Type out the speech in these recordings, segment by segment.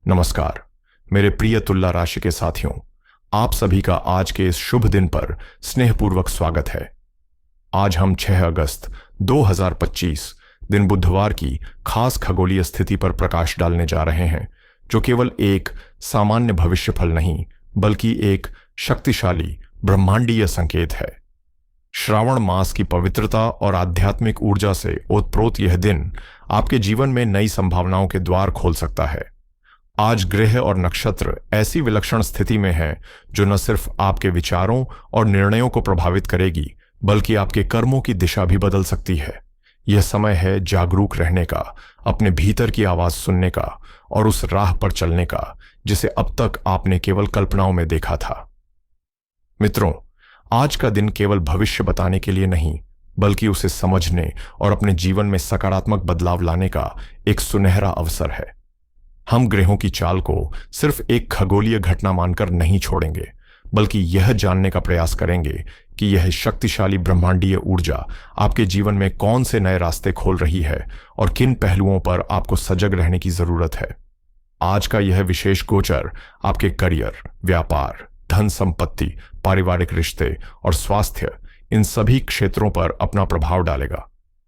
नमस्कार मेरे प्रिय तुला राशि के साथियों, आप सभी का आज के इस शुभ दिन पर स्नेहपूर्वक स्वागत है। आज हम 6 अगस्त 2025 दिन बुधवार की खास खगोलीय स्थिति पर प्रकाश डालने जा रहे हैं, जो केवल एक सामान्य भविष्यफल नहीं बल्कि एक शक्तिशाली ब्रह्मांडीय संकेत है। श्रावण मास की पवित्रता और आध्यात्मिक ऊर्जा से ओतप्रोत यह दिन आपके जीवन में नई संभावनाओं के द्वार खोल सकता है। आज ग्रह और नक्षत्र ऐसी विलक्षण स्थिति में हैं जो न सिर्फ आपके विचारों और निर्णयों को प्रभावित करेगी बल्कि आपके कर्मों की दिशा भी बदल सकती है। यह समय है जागरूक रहने का, अपने भीतर की आवाज सुनने का और उस राह पर चलने का जिसे अब तक आपने केवल कल्पनाओं में देखा था। मित्रों, आज का दिन केवल भविष्य बताने के लिए नहीं बल्कि उसे समझने और अपने जीवन में सकारात्मक बदलाव लाने का एक सुनहरा अवसर है। हम ग्रहों की चाल को सिर्फ एक खगोलीय घटना मानकर नहीं छोड़ेंगे बल्कि यह जानने का प्रयास करेंगे कि यह शक्तिशाली ब्रह्मांडीय ऊर्जा आपके जीवन में कौन से नए रास्ते खोल रही है और किन पहलुओं पर आपको सजग रहने की जरूरत है। आज का यह विशेष गोचर आपके करियर, व्यापार, धन संपत्ति, पारिवारिक रिश्ते और स्वास्थ्य, इन सभी क्षेत्रों पर अपना प्रभाव डालेगा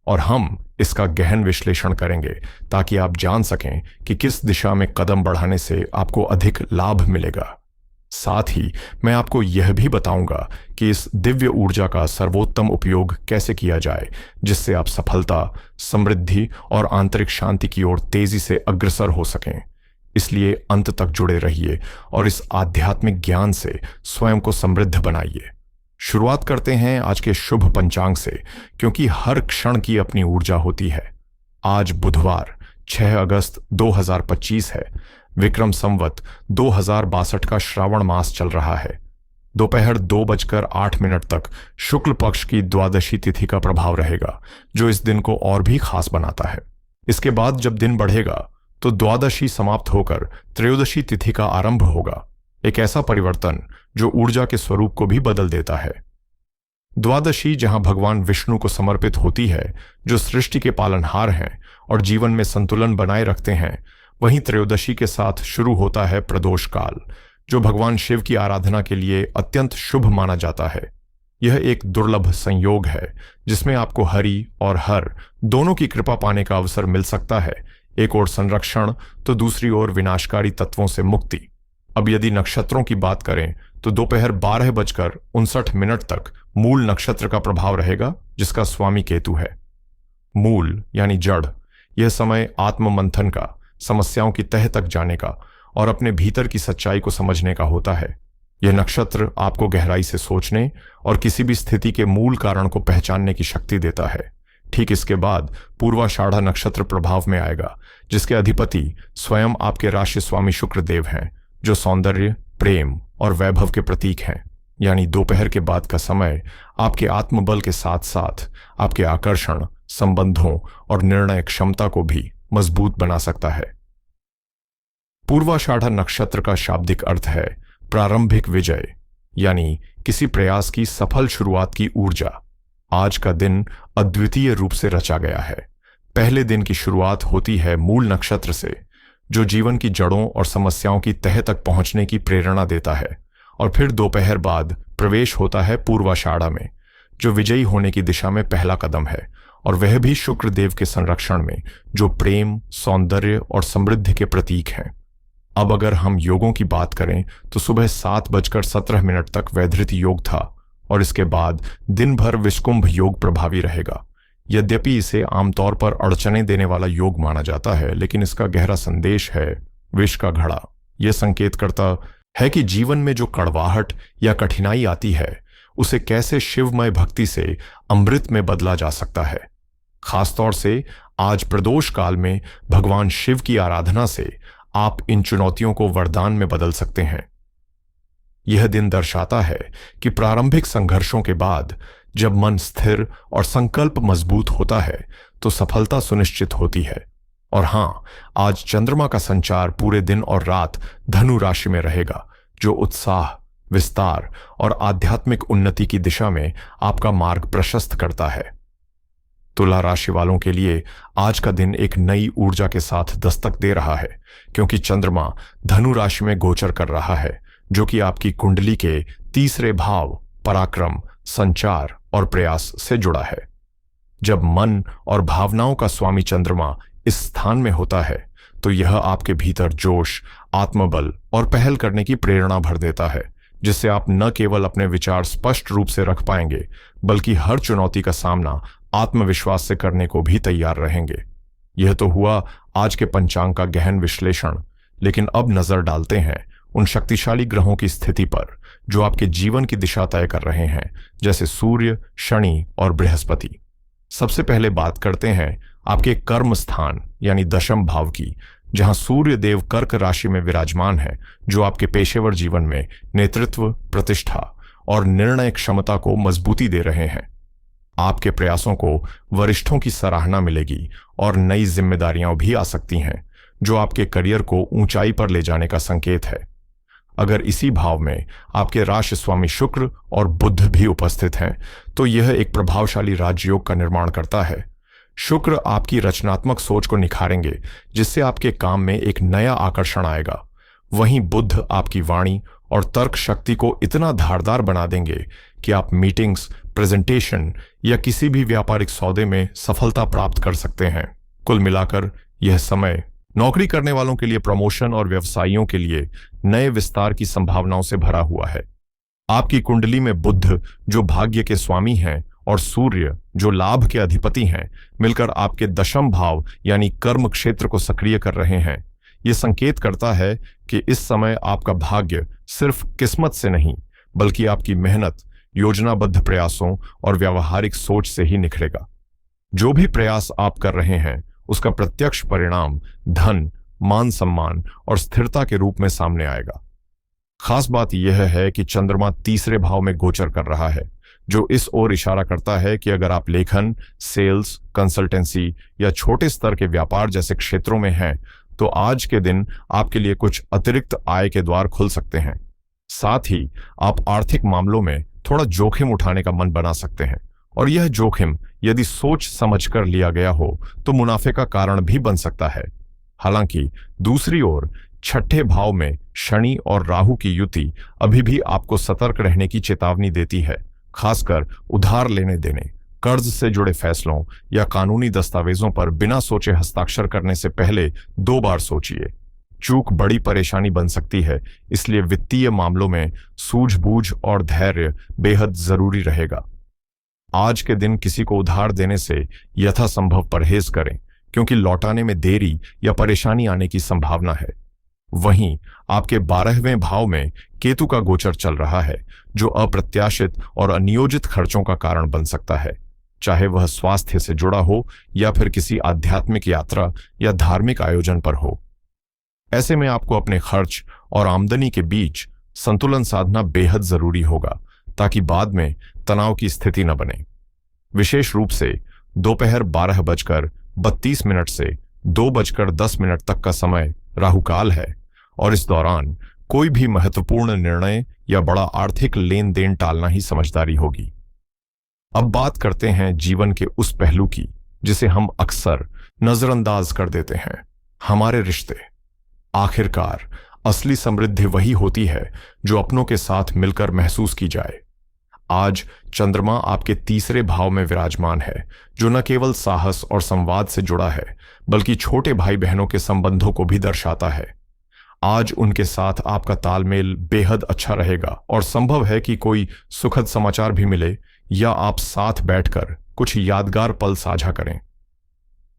और हम इसका गहन विश्लेषण करेंगे ताकि आप जान सकें कि किस दिशा में कदम बढ़ाने से आपको अधिक लाभ मिलेगा। साथ ही मैं आपको यह भी बताऊंगा कि इस दिव्य ऊर्जा का सर्वोत्तम उपयोग कैसे किया जाए जिससे आप सफलता, समृद्धि और आंतरिक शांति की ओर तेजी से अग्रसर हो सकें। इसलिए अंत तक जुड़े रहिए और इस आध्यात्मिक ज्ञान से स्वयं को समृद्ध बनाइए। शुरुआत करते हैं आज के शुभ पंचांग से, क्योंकि हर क्षण की अपनी ऊर्जा होती है। आज बुधवार 6 अगस्त 2025 है। विक्रम संवत 2062 का श्रावण मास चल रहा है। दोपहर 2:08 तक शुक्ल पक्ष की द्वादशी तिथि का प्रभाव रहेगा, जो इस दिन को और भी खास बनाता है। इसके बाद जब दिन बढ़ेगा तो द्वादशी समाप्त होकर त्रयोदशी तिथि का आरंभ होगा, एक ऐसा परिवर्तन जो ऊर्जा के स्वरूप को भी बदल देता है। द्वादशी जहां भगवान विष्णु को समर्पित होती है, जो सृष्टि के पालनहार हैं और जीवन में संतुलन बनाए रखते हैं, वहीं त्रयोदशी के साथ शुरू होता है प्रदोष काल, जो भगवान शिव की आराधना के लिए अत्यंत शुभ माना जाता है। यह एक दुर्लभ संयोग है जिसमें आपको हरि और हर दोनों की कृपा पाने का अवसर मिल सकता है। एक ओर संरक्षण तो दूसरी ओर विनाशकारी तत्वों से मुक्ति। अब यदि नक्षत्रों की बात करें तो दोपहर 12:59 तक मूल नक्षत्र का प्रभाव रहेगा, जिसका स्वामी केतु है। मूल यानी जड़, यह समय आत्ममंथन का, समस्याओं की तह तक जाने का और अपने भीतर की सच्चाई को समझने का होता है। यह नक्षत्र आपको गहराई से सोचने और किसी भी स्थिति के मूल कारण को पहचानने की शक्ति देता है। ठीक इसके बाद पूर्वाषाढ़ा नक्षत्र प्रभाव में आएगा, जिसके अधिपति स्वयं आपके राशि स्वामी शुक्र देव हैं, जो सौंदर्य, प्रेम और वैभव के प्रतीक हैं। यानी दोपहर के बाद का समय आपके आत्मबल के साथ साथ आपके आकर्षण, संबंधों और निर्णय क्षमता को भी मजबूत बना सकता है। पूर्वाषाढ़ा नक्षत्र का शाब्दिक अर्थ है प्रारंभिक विजय, यानी किसी प्रयास की सफल शुरुआत की ऊर्जा। आज का दिन अद्वितीय रूप से रचा गया है। पहले दिन की शुरुआत होती है मूल नक्षत्र से, जो जीवन की जड़ों और समस्याओं की तह तक पहुंचने की प्रेरणा देता है, और फिर दोपहर बाद प्रवेश होता है पूर्वाषाढ़ा में, जो विजयी होने की दिशा में पहला कदम है, और वह भी शुक्र देव के संरक्षण में, जो प्रेम, सौंदर्य और समृद्धि के प्रतीक हैं। अब अगर हम योगों की बात करें तो सुबह 7:17 तक वैधृत योग था और इसके बाद दिन भर विषकुंभ योग प्रभावी रहेगा। यद्यपि इसे आमतौर पर अड़चने देने वाला योग माना जाता है, लेकिन इसका गहरा संदेश है विष का घड़ा। यह संकेत करता है कि जीवन में जो कड़वाहट या कठिनाई आती है, उसे कैसे शिवमय भक्ति से अमृत में बदला जा सकता है। खासतौर से आज प्रदोष काल में भगवान शिव की आराधना से आप इन चुनौतियों को वरदान में बदल सकते हैं। यह दिन दर्शाता है कि प्रारंभिक संघर्षों के बाद जब मन स्थिर और संकल्प मजबूत होता है तो सफलता सुनिश्चित होती है। और हां, आज चंद्रमा का संचार पूरे दिन और रात धनु राशि में रहेगा, जो उत्साह, विस्तार और आध्यात्मिक उन्नति की दिशा में आपका मार्ग प्रशस्त करता है। तुला राशि वालों के लिए आज का दिन एक नई ऊर्जा के साथ दस्तक दे रहा है, क्योंकि चंद्रमा धनु राशि में गोचर कर रहा है, जो कि आपकी कुंडली के तीसरे भाव पराक्रम, संचार और प्रयास से जुड़ा है। जब मन और भावनाओं का स्वामी चंद्रमा इस स्थान में होता है तो यह आपके भीतर जोश, आत्मबल और पहल करने की प्रेरणा भर देता है, जिससे आप न केवल अपने विचार स्पष्ट रूप से रख पाएंगे, बल्कि हर चुनौती का सामना आत्मविश्वास से करने को भी तैयार रहेंगे। यह तो हुआ आज के पंचांग का गहन विश्लेषण, लेकिन अब नजर डालते हैं उन शक्तिशाली ग्रहों की स्थिति पर जो आपके जीवन की दिशा तय कर रहे हैं, जैसे सूर्य, शनि और बृहस्पति। सबसे पहले बात करते हैं आपके कर्म स्थान यानी दशम भाव की, जहां सूर्य देव कर्क राशि में विराजमान है, जो आपके पेशेवर जीवन में नेतृत्व, प्रतिष्ठा और निर्णय क्षमता को मजबूती दे रहे हैं। आपके प्रयासों को वरिष्ठों की सराहना मिलेगी और नई जिम्मेदारियां भी आ सकती हैं, जो आपके करियर को ऊंचाई पर ले जाने का संकेत है। अगर इसी भाव में आपके राशि स्वामी शुक्र और बुध भी उपस्थित हैं, तो यह एक प्रभावशाली राजयोग का निर्माण करता है। शुक्र आपकी रचनात्मक सोच को निखारेंगे, जिससे आपके काम में एक नया आकर्षण आएगा। वहीं बुध आपकी वाणी और तर्क शक्ति को इतना धारदार बना देंगे कि आप मीटिंग्स, प्रेजेंटेशन या किसी भी व्यापारिक सौदे में सफलता प्राप्त कर सकते हैं। कुल मिलाकर यह समय नौकरी करने वालों के लिए प्रमोशन और व्यवसायियों के लिए नए विस्तार की संभावनाओं से भरा हुआ है। आपकी कुंडली में बुध जो भाग्य के स्वामी हैं और सूर्य जो लाभ के अधिपति हैं, मिलकर आपके दशम भाव यानी कर्म क्षेत्र को सक्रिय कर रहे हैं। यह संकेत करता है कि इस समय आपका भाग्य सिर्फ किस्मत से नहीं, बल्कि आपकी मेहनत, योजनाबद्ध प्रयासों और व्यावहारिक सोच से ही निखरेगा। जो भी प्रयास आप कर रहे हैं, उसका प्रत्यक्ष परिणाम धन, मान सम्मान और स्थिरता के रूप में सामने आएगा। खास बात यह है कि चंद्रमा तीसरे भाव में गोचर कर रहा है, जो इस ओर इशारा करता है कि अगर आप लेखन, सेल्स, कंसल्टेंसी या छोटे स्तर के व्यापार जैसे क्षेत्रों में हैं, तो आज के दिन आपके लिए कुछ अतिरिक्त आय के द्वार खुल सकते हैं। साथ ही आप आर्थिक मामलों में थोड़ा जोखिम उठाने का मन बना सकते हैं, और यह जोखिम यदि सोच समझकर लिया गया हो तो मुनाफे का कारण भी बन सकता है। हालांकि दूसरी ओर छठे भाव में शनि और राहु की युति अभी भी आपको सतर्क रहने की चेतावनी देती है, खासकर उधार लेने देने, कर्ज से जुड़े फैसलों या कानूनी दस्तावेजों पर बिना सोचे हस्ताक्षर करने से पहले 2 बार सोचिए। चूक बड़ी परेशानी बन सकती है, इसलिए वित्तीय मामलों में सूझबूझ और धैर्य बेहद जरूरी रहेगा। आज के दिन किसी को उधार देने से यथासंभव परहेज करें, क्योंकि लौटाने में देरी या परेशानी आने की संभावना है। वहीं आपके 12वें भाव में केतु का गोचर चल रहा है, जो अप्रत्याशित और अनियोजित खर्चों का कारण बन सकता है, चाहे वह स्वास्थ्य से जुड़ा हो या फिर किसी आध्यात्मिक यात्रा या धार्मिक आयोजन पर हो। ऐसे में आपको अपने खर्च और आमदनी के बीच संतुलन साधना बेहद जरूरी होगा, ताकि बाद में तनाव की स्थिति न बने। विशेष रूप से दोपहर 12:32 से 2:10 तक का समय राहुकाल है, और इस दौरान कोई भी महत्वपूर्ण निर्णय या बड़ा आर्थिक लेन देन टालना ही समझदारी होगी। अब बात करते हैं जीवन के उस पहलू की जिसे हम अक्सर नजरअंदाज कर देते हैं, हमारे रिश्ते। आखिरकार असली समृद्धि वही होती है जो अपनों के साथ मिलकर महसूस की जाए। आज चंद्रमा आपके तीसरे भाव में विराजमान है, जो न केवल साहस और संवाद से जुड़ा है, बल्कि छोटे भाई बहनों के संबंधों को भी दर्शाता है। आज उनके साथ आपका तालमेल बेहद अच्छा रहेगा, और संभव है कि कोई सुखद समाचार भी मिले या आप साथ बैठकर कुछ यादगार पल साझा करें।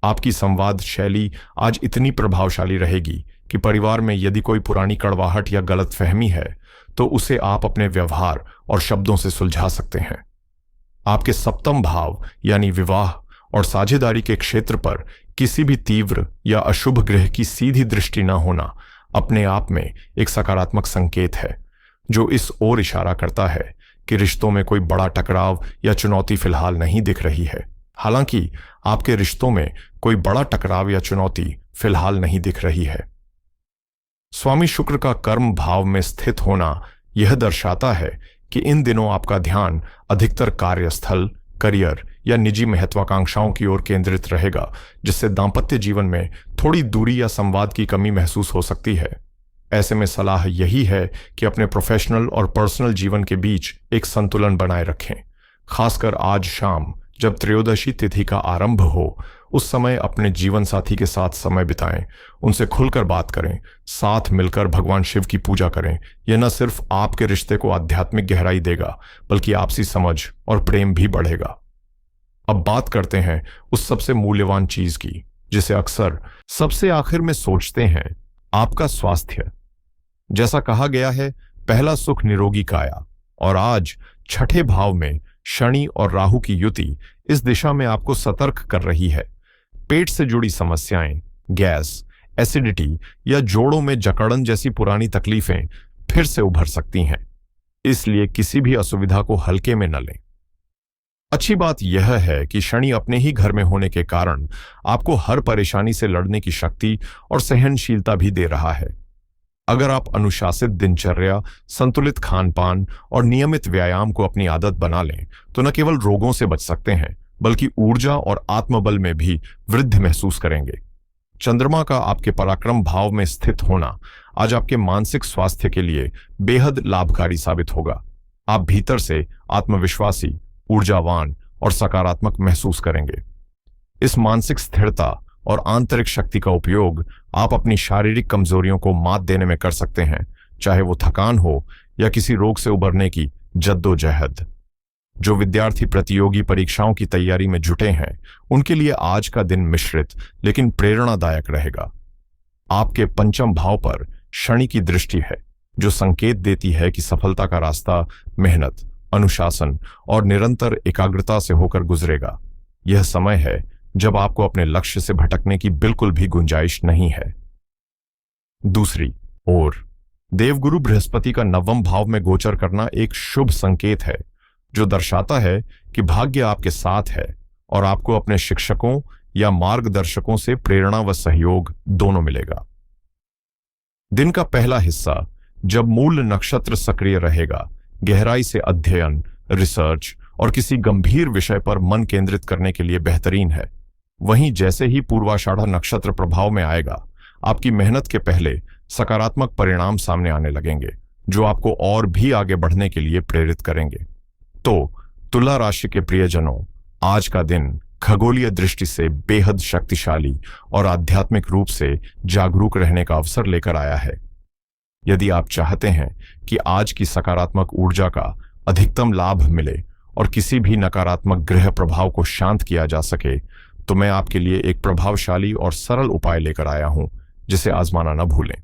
आपकी संवाद शैली आज इतनी प्रभावशाली रहेगी कि परिवार में यदि कोई पुरानी कड़वाहट या गलतफहमी है, तो उसे आप अपने व्यवहार और शब्दों से सुलझा सकते हैं। आपके सप्तम भाव यानी विवाह और साझेदारी के क्षेत्र पर किसी भी तीव्र या अशुभ ग्रह की सीधी दृष्टि न होना अपने आप में एक सकारात्मक संकेत है, जो इस ओर इशारा करता है कि रिश्तों में कोई बड़ा टकराव या चुनौती फिलहाल नहीं दिख रही है। हालांकि आपके रिश्तों में कोई बड़ा टकराव या चुनौती फिलहाल नहीं दिख रही है। स्वामी शुक्र का कर्म भाव में स्थित होना यह दर्शाता है कि इन दिनों आपका ध्यान अधिकतर कार्यस्थल, करियर या निजी महत्वाकांक्षाओं की ओर केंद्रित रहेगा, जिससे दांपत्य जीवन में थोड़ी दूरी या संवाद की कमी महसूस हो सकती है। ऐसे में सलाह यही है कि अपने प्रोफेशनल और पर्सनल जीवन के बीच एक संतुलन बनाए रखें। खासकर आज शाम जब त्रयोदशी तिथि का आरंभ हो, उस समय अपने जीवन साथी के साथ समय बिताएं, उनसे खुलकर बात करें, साथ मिलकर भगवान शिव की पूजा करें। यह न सिर्फ आपके रिश्ते को आध्यात्मिक गहराई देगा, बल्कि आपसी समझ और प्रेम भी बढ़ेगा। अब बात करते हैं उस सबसे मूल्यवान चीज की, जिसे अक्सर सबसे आखिर में सोचते हैं, आपका स्वास्थ्य। जैसा कहा गया है, पहला सुख निरोगी काया, और आज छठे भाव में शनि और राहु की युति इस दिशा में आपको सतर्क कर रही है। पेट से जुड़ी समस्याएं, गैस, एसिडिटी या जोड़ों में जकड़न जैसी पुरानी तकलीफें फिर से उभर सकती हैं। इसलिए किसी भी असुविधा को हल्के में न लें। अच्छी बात यह है कि शनि अपने ही घर में होने के कारण आपको हर परेशानी से लड़ने की शक्ति और सहनशीलता भी दे रहा है। अगर आप अनुशासित दिनचर्या, संतुलित खानपान और नियमित व्यायाम को अपनी आदत बना लें, तो न केवल रोगों से बच सकते हैं, बल्कि ऊर्जा और आत्मबल में भी वृद्धि महसूस करेंगे। चंद्रमा का आपके पराक्रम भाव में स्थित होना आज आपके मानसिक स्वास्थ्य के लिए बेहद लाभकारी साबित होगा। आप भीतर से आत्मविश्वासी, ऊर्जावान और सकारात्मक महसूस करेंगे। इस मानसिक स्थिरता और आंतरिक शक्ति का उपयोग आप अपनी शारीरिक कमजोरियों को मात देने में कर सकते हैं, चाहे वो थकान हो या किसी रोग से उबरने की जद्दोजहद। जो विद्यार्थी प्रतियोगी परीक्षाओं की तैयारी में जुटे हैं, उनके लिए आज का दिन मिश्रित लेकिन प्रेरणादायक रहेगा। आपके पंचम भाव पर शनि की दृष्टि है, जो संकेत देती है कि सफलता का रास्ता मेहनत, अनुशासन और निरंतर एकाग्रता से होकर गुजरेगा। यह समय है जब आपको अपने लक्ष्य से भटकने की बिल्कुल भी गुंजाइश नहीं है। दूसरी ओर देवगुरु बृहस्पति का नवम भाव में गोचर करना एक शुभ संकेत है, जो दर्शाता है कि भाग्य आपके साथ है और आपको अपने शिक्षकों या मार्गदर्शकों से प्रेरणा व सहयोग दोनों मिलेगा। दिन का पहला हिस्सा, जब मूल नक्षत्र सक्रिय रहेगा, गहराई से अध्ययन, रिसर्च और किसी गंभीर विषय पर मन केंद्रित करने के लिए बेहतरीन है। वहीं जैसे ही पूर्वाषाढ़ा नक्षत्र प्रभाव में आएगा, आपकी मेहनत के पहले सकारात्मक परिणाम सामने आने लगेंगे, जो आपको और भी आगे बढ़ने के लिए प्रेरित करेंगे। तो तुला राशि के प्रियजनों, आज का दिन खगोलीय दृष्टि से बेहद शक्तिशाली और आध्यात्मिक रूप से जागरूक रहने का अवसर लेकर आया है। यदि आप चाहते हैं कि आज की सकारात्मक ऊर्जा का अधिकतम लाभ मिले और किसी भी नकारात्मक ग्रह प्रभाव को शांत किया जा सके, तो मैं आपके लिए एक प्रभावशाली और सरल उपाय लेकर आया हूं, जिसे आजमाना न भूलें।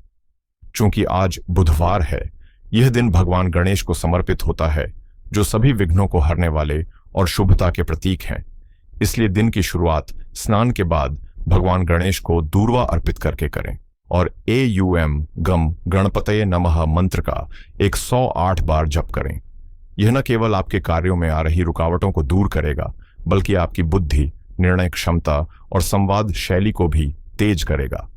चूंकि आज बुधवार है, यह दिन भगवान गणेश को समर्पित होता है, जो सभी विघ्नों को हरने वाले और शुभता के प्रतीक हैं। इसलिए दिन की शुरुआत स्नान के बाद भगवान गणेश को दूर्वा अर्पित करके करें और AUM गम गणपतये नमः मंत्र का 108 बार जप करें। यह न केवल आपके कार्यों में आ रही रुकावटों को दूर करेगा, बल्कि आपकी बुद्धि, निर्णय क्षमता और संवाद शैली को भी तेज करेगा।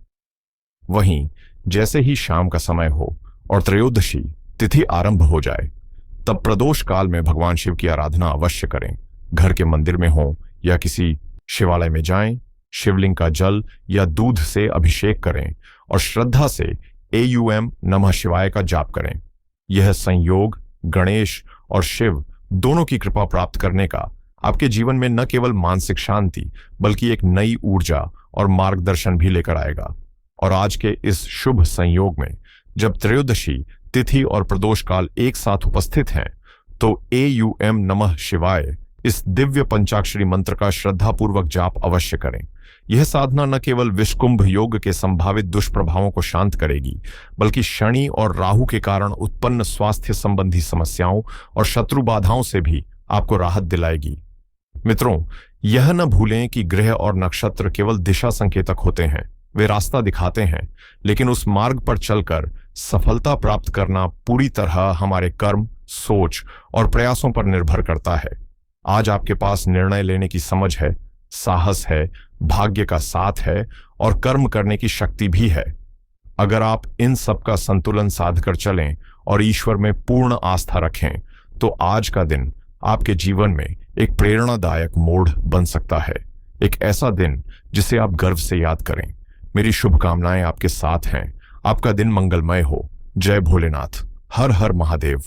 वहीं जैसे ही शाम का समय हो और त्रयोदशी तिथि आरंभ हो जाए, तब प्रदोष काल में भगवान शिव की आराधना अवश्य करें। घर के मंदिर में हो या किसी शिवालय में जाएं, शिवलिंग का जल या दूध से अभिषेक करें और श्रद्धा से AUM नमः शिवाय का जाप करें। यह संयोग गणेश और शिव दोनों की कृपा प्राप्त करने का आपके जीवन में न केवल मानसिक शांति, बल्कि एक नई ऊर्जा और मार्गदर्शन भी लेकर आएगा। और आज के इस शुभ संयोग में, जब त्रयोदशी तिथि और प्रदोष काल एक साथ उपस्थित हैं, तो AUM नमः शिवाय इस दिव्य पंचाक्षरी मंत्र का श्रद्धापूर्वक जाप अवश्य करें। यह साधना न केवल विषकुंभ योग के संभावित दुष्प्रभावों को शांत करेगी, बल्कि शनि और राहु के कारण उत्पन्न स्वास्थ्य संबंधी समस्याओं और शत्रु बाधाओं से भी आपको राहत दिलाएगी। मित्रों, यह न भूलें कि ग्रह और नक्षत्र केवल दिशा संकेतक होते हैं। वे रास्ता दिखाते हैं, लेकिन उस मार्ग पर चलकर सफलता प्राप्त करना पूरी तरह हमारे कर्म, सोच और प्रयासों पर निर्भर करता है। आज आपके पास निर्णय लेने की समझ है, साहस है, भाग्य का साथ है और कर्म करने की शक्ति भी है। अगर आप इन सब का संतुलन साधकर चलें और ईश्वर में पूर्ण आस्था रखें, तो आज का दिन आपके जीवन में एक प्रेरणादायक मोड़ बन सकता है। एक ऐसा दिन जिसे आप गर्व से याद करें। मेरी शुभकामनाएं आपके साथ हैं। आपका दिन मंगलमय हो। जय भोलेनाथ। हर हर महादेव।